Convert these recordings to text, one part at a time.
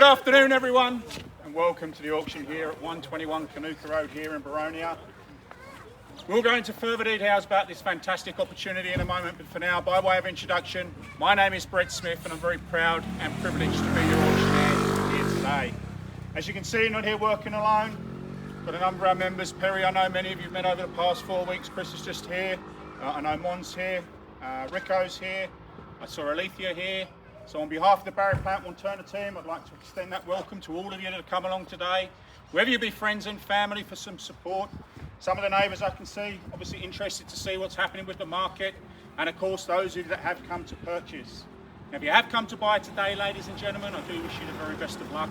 Good afternoon everyone and welcome to the auction here at 121 Kanooka Road here in Boronia. We'll go into further details about this fantastic opportunity in a moment, but for now, by way of introduction, my name is Brett Smith and I'm very proud and privileged to be your auctioneer here today. As you can see, not here working alone. Got a number of our members. Perry, I know many of you have met over the past 4 weeks. Chris is just here. I know Mon's here. Rico's here. I saw Alethea here. So on behalf of the Barry Plant Wantirna team, I'd like to extend that welcome to all of you that have come along today. Whether you be friends and family for some support. Some of the neighbours I can see, obviously interested to see what's happening with the market. And of course, those of you that have come to purchase. Now, if you have come to buy today, ladies and gentlemen, I do wish you the very best of luck.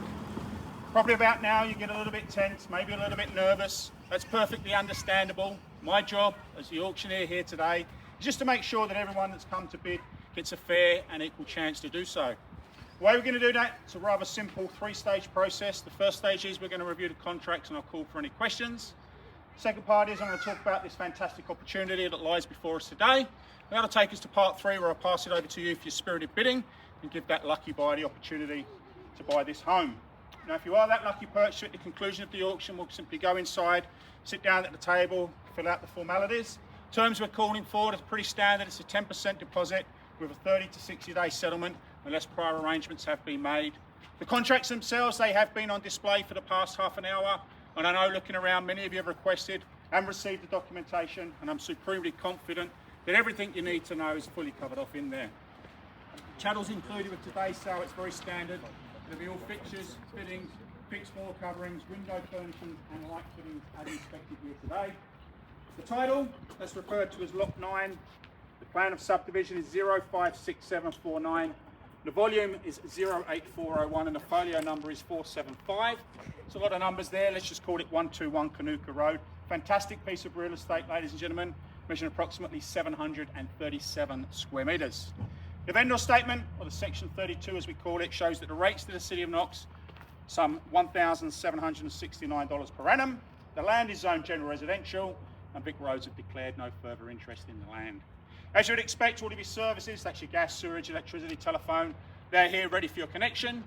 Probably about now, you get a little bit tense, maybe a little bit nervous. That's perfectly understandable. My job as the auctioneer here today is just to make sure that everyone that's come to bid gets a fair and equal chance to do so. The way we're going to do that, it's a rather simple 3-stage process. The first stage is we're going to review the contracts and I'll call for any questions. Second part is I'm going to talk about this fantastic opportunity that lies before us today. That'll take us to part 3, where I'll pass it over to you for your spirited bidding and give that lucky buyer the opportunity to buy this home. Now, if you are that lucky purchaser at the conclusion of the auction, we'll simply go inside, sit down at the table, fill out the formalities. Terms we're calling for are pretty standard. It's a 10% deposit with a 30 to 60 day settlement unless prior arrangements have been made. The contracts themselves, they have been on display for the past half an hour, and I know looking around many of you have requested and received the documentation, and I'm supremely confident that everything you need to know is fully covered off in there. Chattels included with today's sale, it's very standard. There'll be all fixtures, fittings, fixed floor coverings, window furnishings and light fittings as inspected here today. The title, that's referred to as Lot 9. The plan of subdivision is 056749. The volume is 08401 and the folio number is 475. There's a lot of numbers there. Let's just call it 121 Kanooka Road. Fantastic piece of real estate, ladies and gentlemen, measuring approximately 737 square metres. The vendor statement, or the section 32 as we call it, shows that the rates to the City of Knox, some $1,769 per annum. The land is zoned general residential and Vic Roads have declared no further interest in the land. As you would expect, all of your services, that's your gas, sewage, electricity, telephone, they're here ready for your connection.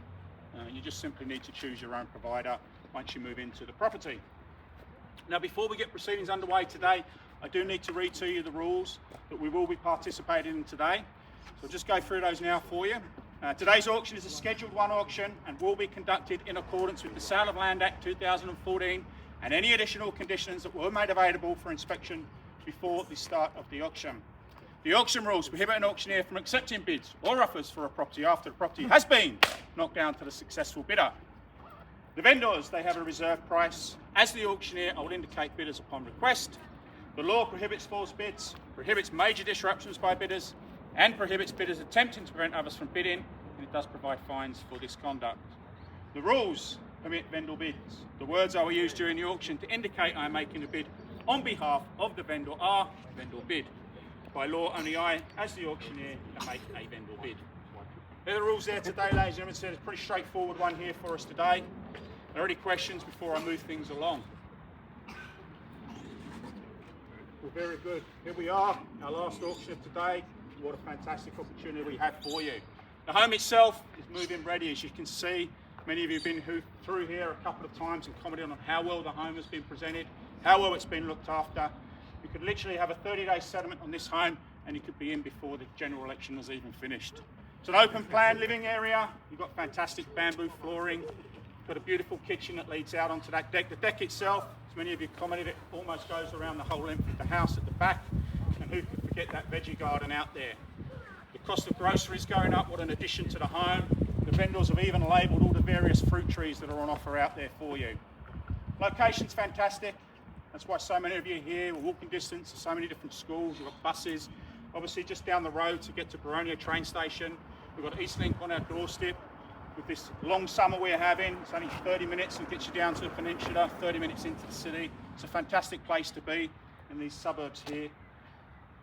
You just simply need to choose your own provider once you move into the property. Now, before we get proceedings underway today, I do need to read to you the rules that we will be participating in today. So I'll just go through those now for you. Today's auction is a Scheduled 1 auction and will be conducted in accordance with the Sale of Land Act 2014 and any additional conditions that were made available for inspection before the start of the auction. The auction rules prohibit an auctioneer from accepting bids or offers for a property after the property has been knocked down to the successful bidder. The vendors, they have a reserve price. As the auctioneer, I will indicate bidders upon request. The law prohibits false bids, prohibits major disruptions by bidders, and prohibits bidders attempting to prevent others from bidding, and it does provide fines for this conduct. The rules permit vendor bids. The words I will use during the auction to indicate I am making a bid on behalf of the vendor are vendor bid. By law, only I, as the auctioneer, can make a vendor bid. There are the rules there today, ladies and gentlemen. So it's a pretty straightforward one here for us today. Are there any questions before I move things along? Well, very good. Here we are, our last auction of today. What a fantastic opportunity we have for you. The home itself is move-in ready, as you can see. Many of you have been through here a couple of times and commented on how well the home has been presented, how well it's been looked after. You could literally have a 30-day settlement on this home and you could be in before the general election was even finished. It's an open plan living area. You've got fantastic bamboo flooring. You've got a beautiful kitchen that leads out onto that deck. The deck itself, as many of you commented, it almost goes around the whole length of the house at the back. And who could forget that veggie garden out there? The cost of groceries going up, what an addition to the home. The vendors have even labelled all the various fruit trees that are on offer out there for you. Location's fantastic. That's why so many of you are here. We're walking distance to so many different schools. We've got buses, obviously just down the road to get to Boronia train station. We've got Eastlink on our doorstep. With this long summer we're having, it's only 30 minutes and gets you down to the peninsula, 30 minutes into the city. It's a fantastic place to be in these suburbs here.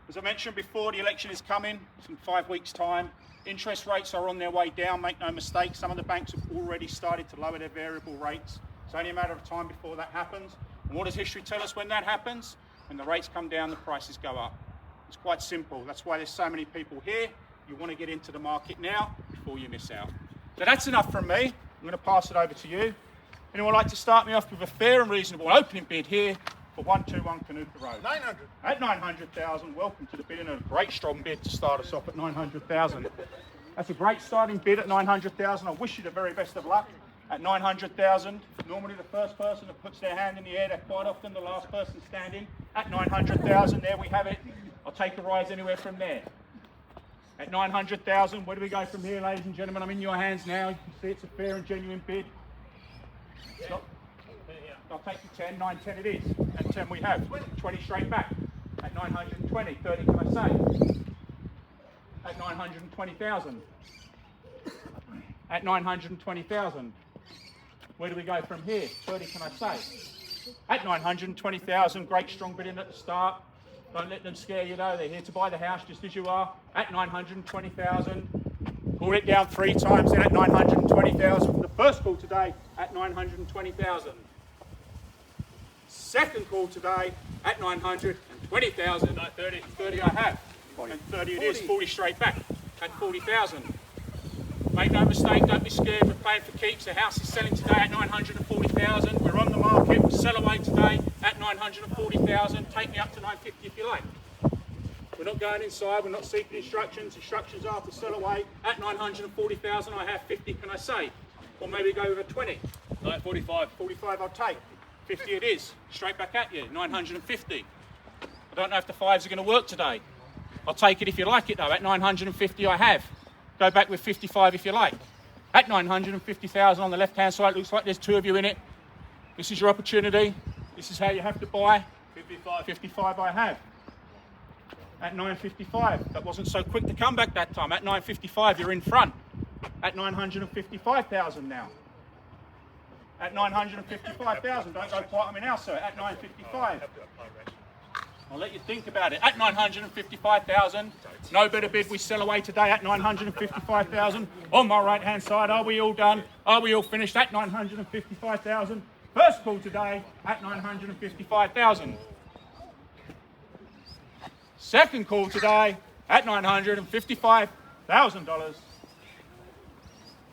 As I mentioned before, the election is coming. It's in 5 weeks' time. Interest rates are on their way down, make no mistake. Some of the banks have already started to lower their variable rates. It's only a matter of time before that happens. And what does history tell us when that happens? When the rates come down, the prices go up. It's quite simple. That's why there's so many people here. You want to get into the market now before you miss out. So that's enough from me. I'm going to pass it over to you. Anyone like to start me off with a fair and reasonable opening bid here for 121 Kanooka Road? 900. At 900,000, welcome to the bidding, and a great strong bid to start us off at 900,000. That's a great starting bid at 900,000. I wish you the very best of luck. At 900,000, normally the first person that puts their hand in the air, they're quite often the last person standing. At 900,000, there we have it. I'll take a rise anywhere from there. At 900,000, where do we go from here, ladies and gentlemen? I'm in your hands now. You can see it's a fair and genuine bid. I'll take you 10, 9, 10 it is. And 10 we have. 20 straight back. At 920, 30 can I say? At 920,000. At 920,000. Where do we go from here? 30 can I say? At 920,000, great strong bidding at the start. Don't let them scare you though, they're here to buy the house just as you are. At 920,000. Pull it down 3 times then at 920,000 for the first call today at 920,000. Second call today at 920,000. No, 30. 30 I have. 40. And 30 it is, 40 straight back at 40,000. Make no mistake, don't be scared, we're playing for keeps. The house is selling today at 940,000. We're on the market, we'll sell away today at 940,000. Take me up to 950 if you like. We're not going inside, we're not seeking instructions. Instructions are to sell away at 940,000. I have 50, can I say? Or maybe go with a 20. No, 45. 45 I'll take. 50 it is. Straight back at you, 950. I don't know if the 5s are going to work today. I'll take it if you like it though. At 950 I have. Go back with 55 if you like. At 950,000 on the left-hand side, it looks like there's 2 of you in it. This is your opportunity. This is how you have to buy. 55. 55 I have. At 955, that wasn't so quick to come back that time. At 955, you're in front. At 955,000 now. At 955,000, don't go quiet on me now, sir. At 955. I'll let you think about it. At 955,000, no better bid. We sell away today at 955,000. On my right-hand side, are we all done? Are we all finished? At 955,000. First call today at 955,000. Second call today at $955,000.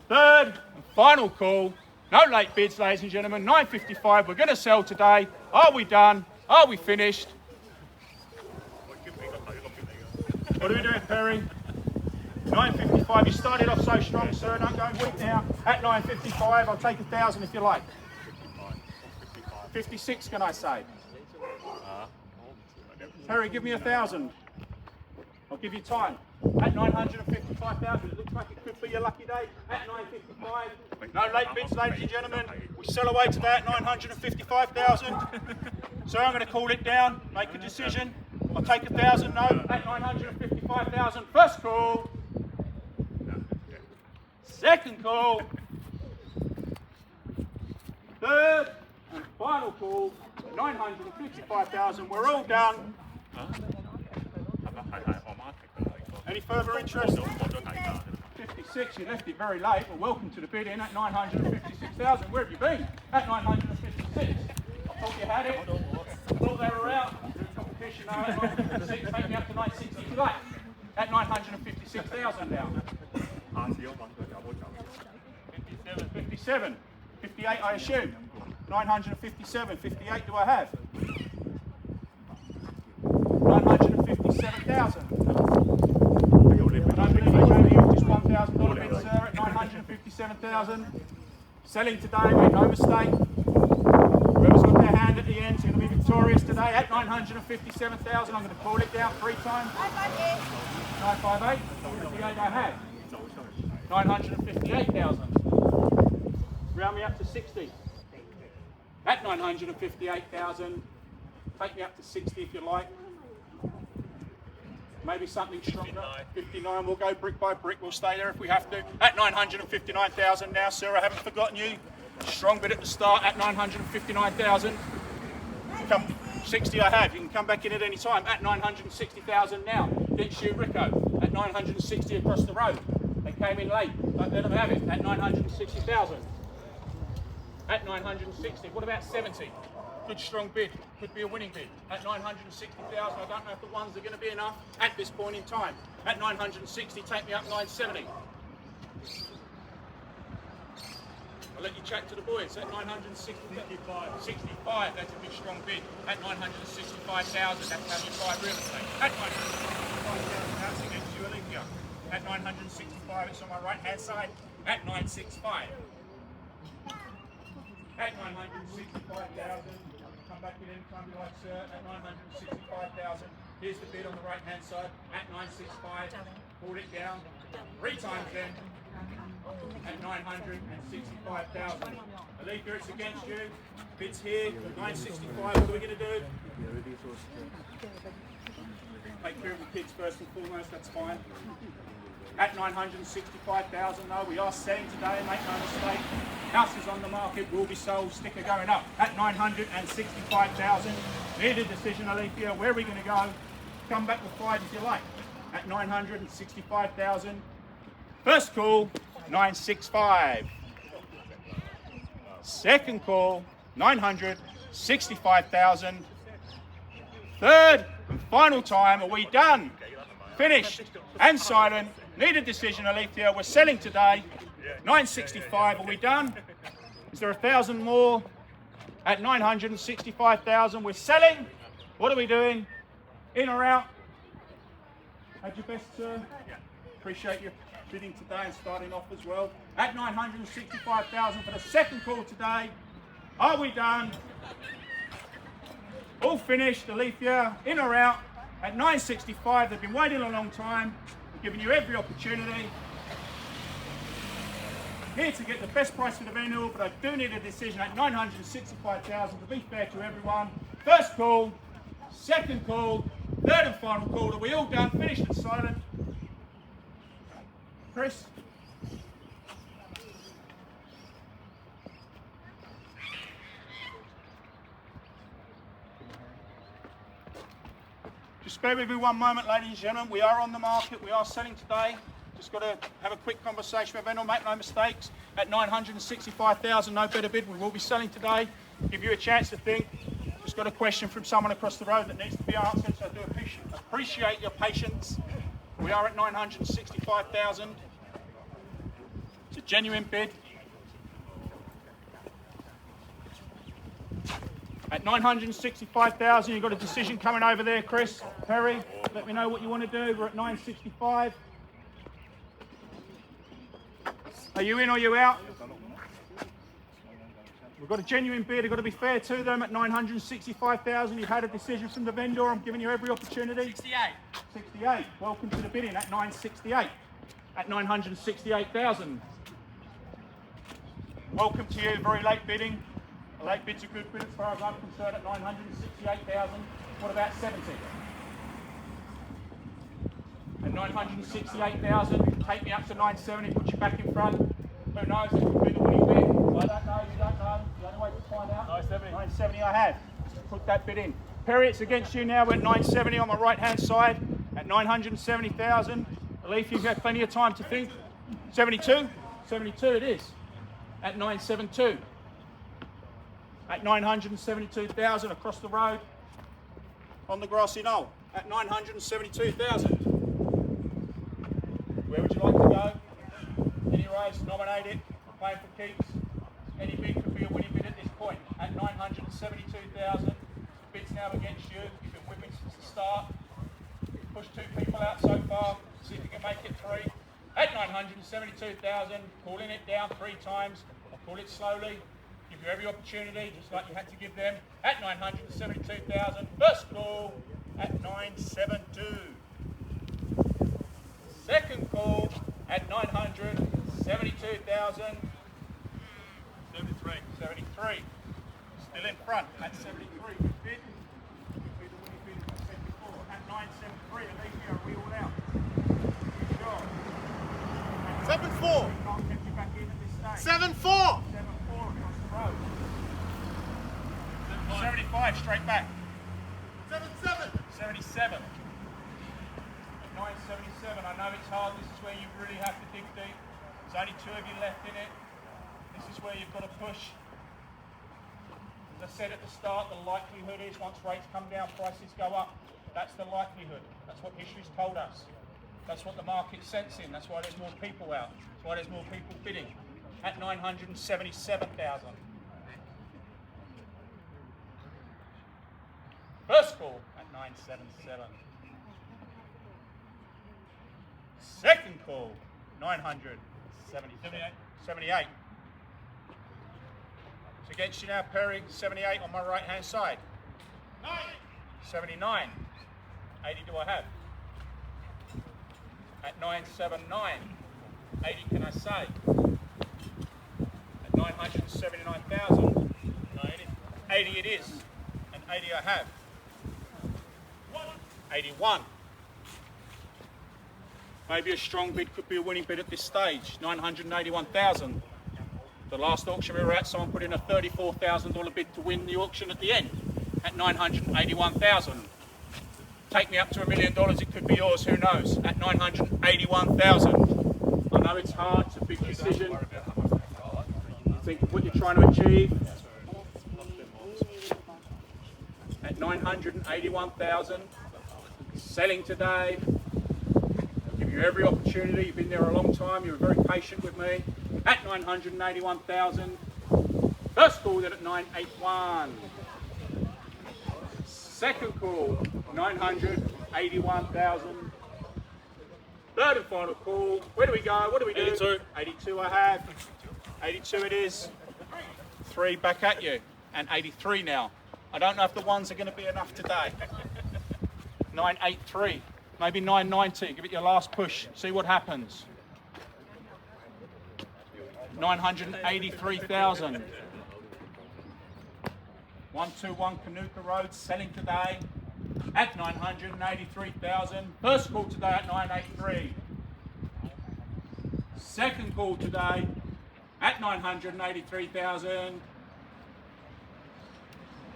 Third and final call. No late bids, ladies and gentlemen. 955. We're going to sell today. Are we done? Are we finished? What are we doing, Perry? 955. You started off so strong, sir. Don't go weak now. At 955, I'll take 1,000 if you like. 56, can I say? Perry, give me 1,000. I'll give you time. At 955,000, it looks like it could be your lucky day. At 955. No late bids, ladies and gentlemen. We sell away today at 955,000. So I'm going to call it down, make a decision. I'll take 1,000, no, at 955,000. First call. Second call. Third and final call. 955,000. We're all done. Any further interest? 56, you left it very late. Well, welcome to the bid-in at 956,000. Where have you been? At 956. I thought you had it. Thought they were out. Competition now at 956. Take me up to 960 if you like. At 956,000 now. 57. 58 I assume. 957. 58 do I have? 957,000. I don't believe I gave you just $1,000 bid, sir, at 957,000. Selling today, make no mistake. Whoever's got their hand at the end is going to be victorious today at 957,000. I'm going to call it down 3 times. 958. 58 I have. 958,000. Round me up to 60. At 958,000. Take me up to 60 if you like. Maybe something stronger. 59. We'll go brick by brick. We'll stay there if we have to. At 959,000 now, sir. I haven't forgotten you. Strong bid at the start at 959,000. Come 60 I have. You can come back in at any time. At 960,000 now. Didn't shoot Rico. At 960 across the road. They came in late. Don't let them have it. At 960,000. At 960. What about 70? Good strong bid. Could be a winning bid. At 960,000. I don't know if the ones are going to be enough at this point in time. At 960, take me up 970. I'll let you chat to the boys. At 965. 65, that's a big strong bid. At 965,000, that's how you buy real estate. At 965,000, that's against you, Olivia. At 965, it's on my right hand side. At 965. At 965,000. Come back in anytime you like, sir. At 965,000. Here's the bid on the right hand side. At 965. Pulled it down. 3 times then. At 965,000. Alika, it's against you. Bid's here for 965. What are we going to do? Take care of the kids first and foremost, that's fine. At 965,000 though, we are selling today, make no mistake. Houses on the market will be sold, sticker going up. At 965,000. Need a decision, Alethea. Where are we going to go? Come back with 5 if you like. At 965,000. First call, 965. Second call, 965,000. Third and final time, are we done? Finished and silent. Need a decision, Alethea. We're selling today. 965, are we done? Is there 1,000 more? At 965,000, we're selling. What are we doing? In or out? Had your best, sir? Appreciate your bidding today and starting off as well. At 965,000 for the second call today. Are we done? All finished, Alethea. In or out? At 965, they've been waiting a long time. Giving you every opportunity. Here to get the best price for the venue, but I do need a decision at 965,000 to be fair to everyone. First call, second call, third and final call. Are we all done? Finished and silent. Chris? Just bear with me one moment, ladies and gentlemen. We are on the market. We are selling today. Just got to have a quick conversation with everyone. Make no mistakes. At 965,000, no better bid. We will be selling today. Give you a chance to think. Just got a question from someone across the road that needs to be answered. So I do appreciate your patience. We are at 965,000. It's a genuine bid. At 965,000, you've got a decision coming over there, Chris, Perry. Let me know what you want to do. We're at 965. Are you in or you out? We've got a genuine bid. I've got to be fair to them. At 965,000, you've had a decision from the vendor. I'm giving you every opportunity. 68. 68. Welcome to the bidding at 968. At 968,000. Welcome to you. Very late bidding. A late bid's a good bid as far as I'm concerned at 968,000. What about 70? At 968,000, take me up to 970, put you back in front. Who knows? It could be the winning bid. I don't know, you don't know. The only way to find out. 970. 970 I have. Put that bid in. Perry, it's against you now. We're at 970 on my right hand side. At 970,000. Alif, you've had plenty of time to think. 72? 72 it is. At 972. At 972,000 across the road on the grassy knoll. At 972,000. Where would you like to go? Any race, nominate it, playing for keeps. Any bid could be a winning bid at this point. At 972,000, bid's now against you. You've been whipping since the start. You've pushed 2 people out so far. See if you can make it 3. At 972,000, pulling it down 3 times. I'll pull it slowly. Give you every opportunity, just like you had to give them. At 972,000, first call at 972. Second call at 972,000. 73. 73. Still in front at 73. Good bid. Could be the winning bid as I said before. At 973, Alethea, are we all out? Sure. 7-4. We can't get you back in at this stage. 7-4. 7-4 across the road. 75 straight back. 7-7. 77. 977. I know it's hard. This is where you really have to dig deep. There's only 2 of you left in it. This is where you've got to push. As I said at the start, the likelihood is once rates come down, prices go up. That's the likelihood. That's what history's told us. That's what the market's sensing. That's why there's more people out. That's why there's more people bidding. at 977,000. First call at 977. Second call, 978. It's against you now, Perry. 78 on my right hand side. 79. 80 do I have? At 979. 80 can I say? At 979,000. 80 it is. And 80 I have. 81. Maybe a strong bid could be a winning bid at this stage. 981,000. The last auction we were at, someone put in a $34,000 bid to win the auction at the end at 981,000. Take me up to $1 million, it could be yours, who knows, at 981,000. I know it's hard, it's a big decision. Think of what you're trying to achieve. At 981,000, selling today. I'll give you every opportunity. You've been there a long time, you were very patient with me. At 981,000. First call then at 981. Second call, 981,000. Third and final call. Where do we go? What do we do? 82. 82 I have. 82 it is. 3 back at you. And 83 now. I don't know if the ones are going to be enough today. 983. Maybe 990. Give it your last push. See what happens. 983,000. 121 Kanooka Road, selling today at 983,000. First call today at 983. Second call today at 983,000.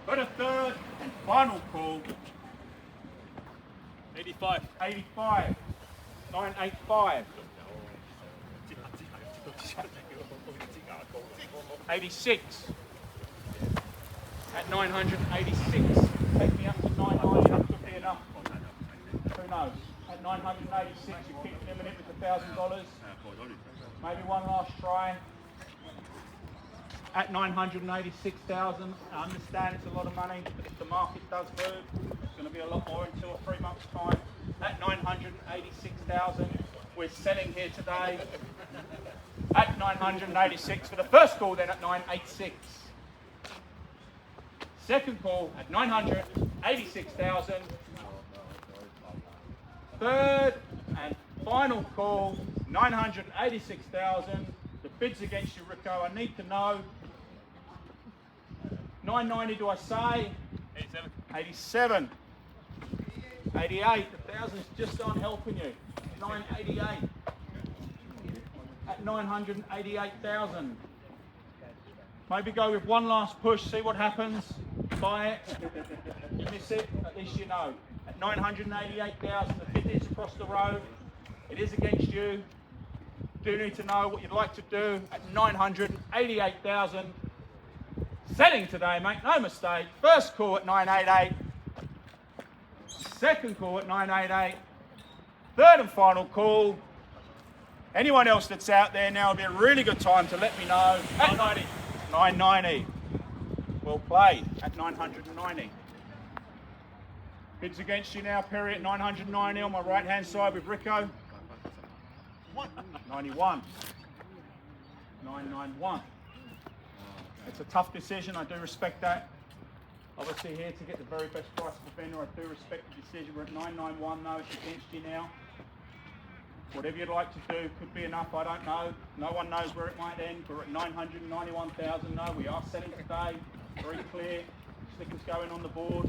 But a third and final call. 85. 85. 985. 86. At 986. Take me up to 990, that could be enough. Who knows? At 986, you kicked in a minute with $1,000. Maybe one last try. At 986,000, I understand it's a lot of money, but if the market does move, it's going to be a lot more in 2 or 3 months' time. At 986,000, we're selling here today. At 986 for the first call, then at 986. Second call at 986,000. Third and final call, 986,000. The bid's against you, Rico. I need to know. 990 do I say? 87. 87. 88. The thousands just aren't helping you. 988. At 988,000. Maybe go with one last push, see what happens. Buy it. You miss it, at least you know. At 988,000, the bid is across the road. It is against you. Do need to know what you'd like to do at 988,000. Selling today, make no mistake. First call at 988. Second call at 988. Third and final call. Anyone else that's out there now would be a really good time to let me know. At 990. 990. Well played at 990. Bids against you now, Perry at 990 on my right hand side with Rico. 91. 991. It's a tough decision, I do respect that. Obviously here to get the very best price for the vendor, I do respect the decision. We're at 991 though, it's against you now. Whatever you'd like to do could be enough, I don't know. No one knows where it might end. We're at 991,000 no, we are selling today. Very clear, stickers going on the board.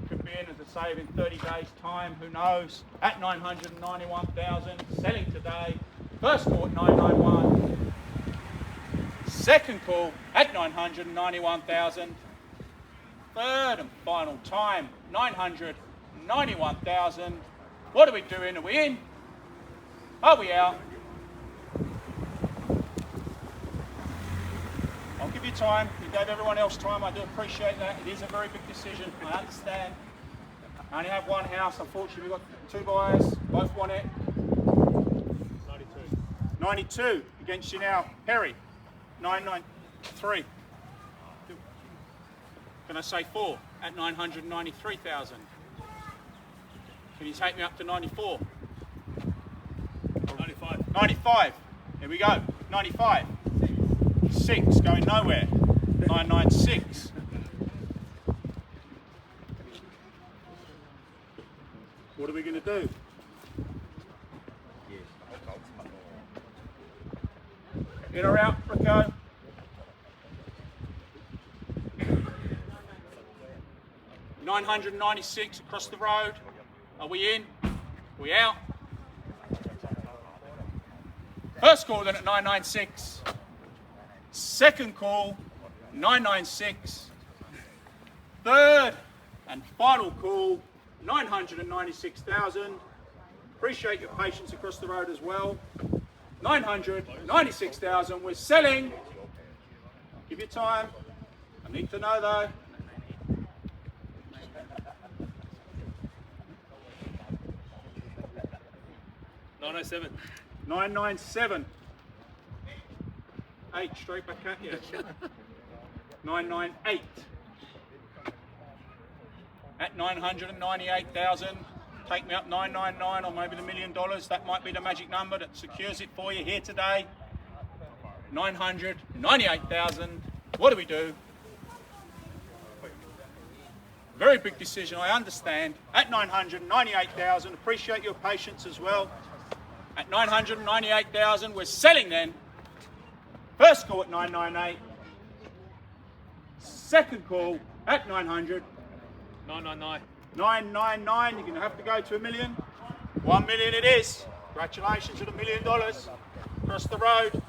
Could be in, as I say, in 30 days time, who knows. At 991,000, selling today. First call at 991. Second call at 991,000. Third and final time, 991,000. What are we doing? Are we in? Are we out? I'll give you time. You gave everyone else time. I do appreciate that. It is a very big decision. I understand. I only have one house. Unfortunately, we've got 2 buyers. Both want it. 92. 92. Against you now, Perry, 993. Can I say 4 at 993,000? Can you take me up to 94? 95. 95. Here we go. 95. 6 going nowhere. 996. What are we going to do? In or out, Rico? $996 across the road. Are we in? Are we out? First call then at 996. Second call, 996. Third and final call, 996,000. Appreciate your patience across the road as well. 996,000. We're selling. Give you time. I need to know though. $907. 997. 8 straight back at you. 998. At 998,000. Take me up 999 or maybe the $1 million. That might be the magic number that secures it for you here today. 998,000. What do we do? Very big decision, I understand. At 998,000, appreciate your patience as well. At 998,000, we're selling then. First call at 998. Second call at 900. 999. 999, you're going to have to go to $1 million. 1 million it is. Congratulations at $1 million. Across the road.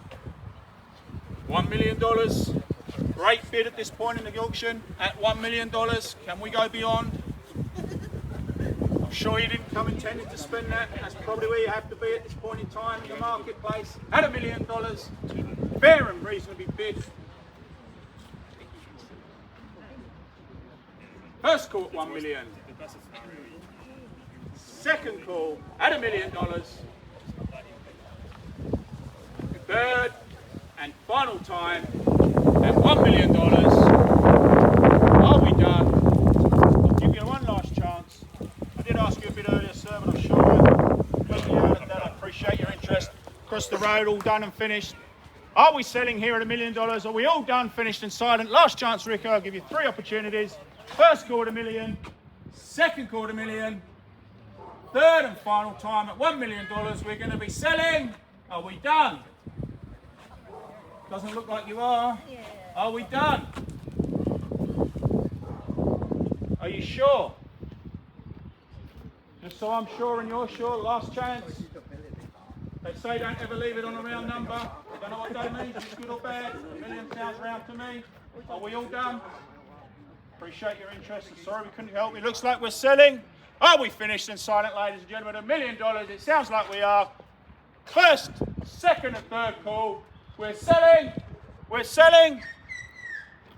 $1 million. Great bid at this point in the auction at $1 million. Can we go beyond? I'm sure you didn't come intending to spend that. That's probably where you have to be at this point in time in the marketplace. At $1 million. Fair and reasonably bid. First call at $1 million. Second call at $1 million. Third and final time at $1 million. Are we done? I'll give you one last chance. I did ask you a bit earlier, sir, but I'm sure I appreciate your interest. Across the road, all done and finished. Are we selling here at $1 million? Are we all done, finished and silent? Last chance, Rico. I'll give you 3 opportunities. First call at $1 million. Second call at $1 million. Third and final time at $1 million. We're going to be selling. Are we done? Doesn't look like you are. Yeah. Are we done? Are you sure? Just so I'm sure and you're sure, last chance. They say don't ever leave it on a round number. I don't know what that means, it's good or bad. $1 million sounds round to me. Are we all done? Appreciate your interest and sorry we couldn't help. It looks like we're selling. Are we finished and silent, ladies and gentlemen? $1 million. It sounds like we are. First, second and third call. We're selling. We're selling.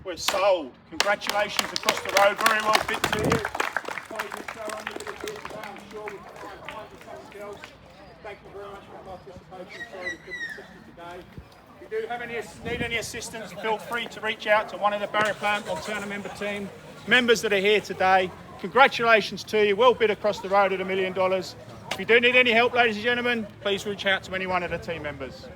We're sold. Congratulations across the road. Very well fit to you. I'm sure we can find you something else. Thank you very much for your participation. Sorry we couldn't assist you today. If you do need any assistance, feel free to reach out to one of the Barrier Plant Wantirna member team members that are here today. Congratulations to you. Well bid across the road at $1 million. If you do need any help, ladies and gentlemen, please reach out to any one of the team members.